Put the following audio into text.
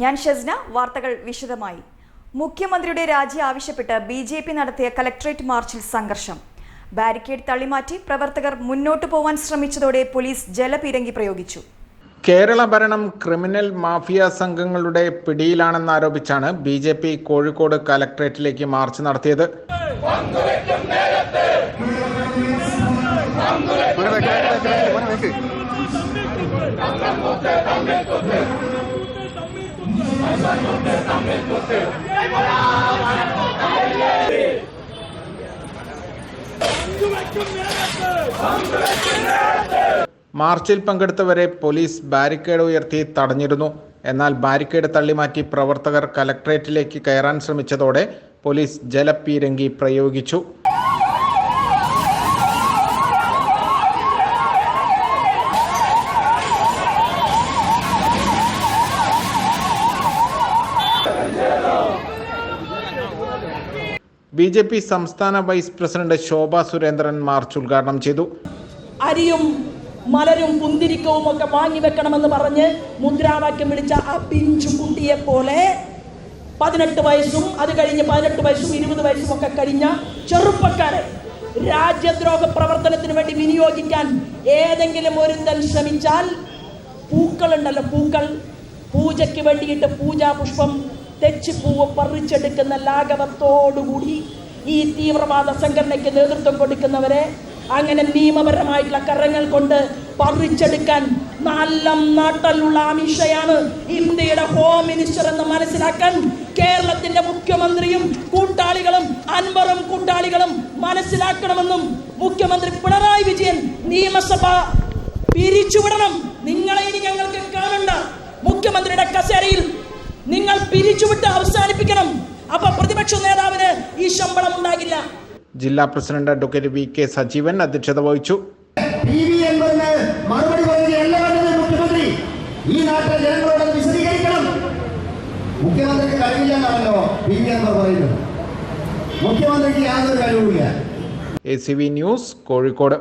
ഞാൻ ഷസ്ന. വാർത്തകൾ വിശദമായി. മുഖ്യമന്ത്രിയുടെ രാജി ആവശ്യപ്പെട്ട് BJP നടത്തിയ കളക്ടറേറ്റ് മാർച്ചിൽ സംഘർഷം. ബാരിക്കേഡ് തള്ളിമാറ്റി പ്രവർത്തകർ മുന്നോട്ടു പോവാൻ ശ്രമിച്ചതോടെ പോലീസ് ജലപീരങ്കി പ്രയോഗിച്ചു. കേരള ഭരണം ക്രിമിനൽ മാഫിയ സംഘങ്ങളുടെ പിടിയിലാണെന്നാരോപിച്ചാണ് BJP കോഴിക്കോട് കളക്ടറേറ്റിലേക്ക് മാർച്ച് നടത്തിയത്. മാർച്ചിൽ പങ്കെടുത്തവരെ പോലീസ് ബാരിക്കേഡ് ഉയർത്തി തടഞ്ഞിരുന്നു. എന്നാൽ ബാരിക്കേഡ് തള്ളിമാറ്റി പ്രവർത്തകർ കളക്ടറേറ്റിലേക്ക് കയറാൻ ശ്രമിച്ചതോടെ പോലീസ് ജലപീരങ്കി പ്രയോഗിച്ചു. BJP സംസ്ഥാന വൈസ് പ്രസിഡന്റ് ശോഭ സുരേന്ദ്രൻ മാർച്ച് ഉദ്ഘാടനം ചെയ്തു. അരിയും മലരും കുന്തിരിക്കവും ഒക്കെ വാങ്ങിവെക്കണമെന്ന് പറഞ്ഞ് മുദ്രാവാക്യം വിളിച്ച ആ പിഞ്ചു കുട്ടിയെ പോലെ 18 വയസ്സും അത് കഴിഞ്ഞ് 18 വയസ്സും 20 വയസ്സും ഒക്കെ കഴിഞ്ഞ ചെറുപ്പക്കാരെ രാജ്യദ്രോഹ പ്രവർത്തനത്തിന് വേണ്ടി വിനിയോഗിക്കാൻ ഏതെങ്കിലും ഒരുത്തൻ ശ്രമിച്ചാൽ പൂക്കളുണ്ടല്ലോ, പൂജയ്ക്ക് വേണ്ടിയിട്ട് പൂജാ പുഷ്പം തെച്ചിപ്പൂവ് പറിച്ചെടുക്കുന്ന ലാഘവത്തോടുകൂടി ഈ തീവ്രവാദ സംഘടനയ്ക്ക് നേതൃത്വം കൊടുക്കുന്നവരെ അങ്ങനെ നിയമപരമായിട്ടുള്ള കരങ്ങൾ കൊണ്ട് പറിച്ചെടുക്കാൻ നല്ല നാട്ടിലുള്ള അമിത്ഷയാണ് ഇന്ത്യയുടെ ഹോം മിനിസ്റ്റർ എന്ന് മനസ്സിലാക്കാൻ കേരളത്തിന്റെ മുഖ്യമന്ത്രിയും കൂട്ടാളികളും അൻവറും കൂട്ടാളികളും മനസ്സിലാക്കണമെന്നും മുഖ്യമന്ത്രി പിണറായി വിജയൻ നിയമസഭ പിരിച്ചുവിടണം. നിങ്ങളെ ഇനി ഞങ്ങൾക്ക് കാണണ്ട. മുഖ്യമന്ത്രിയുടെ കസേരയിൽ നിങ്ങൾ പിരിച്ചുവിട്ട് അവസാനിപ്പിക്കണം. അപ്പൊ പ്രതിപക്ഷ നേതാവിന് ഈ ശമ്പളം ഉണ്ടാകില്ല. ജില്ലാ പ്രസിഡന്റ് അഡ്വക്കേറ്റ് VK സജീവൻ അധ്യക്ഷത വഹിച്ചു. മറുപടി മുഖ്യമന്ത്രി ഈ നാട്ടിലെ ജനങ്ങളോട് വിശദീകരിക്കണം. മുഖ്യമന്ത്രിക്ക് കഴിവില്ലെന്നാണല്ലോ പറയുന്നത്. മുഖ്യമന്ത്രിക്ക് യാതൊരു കഴിവുമില്ല. ACV news Kozhikode.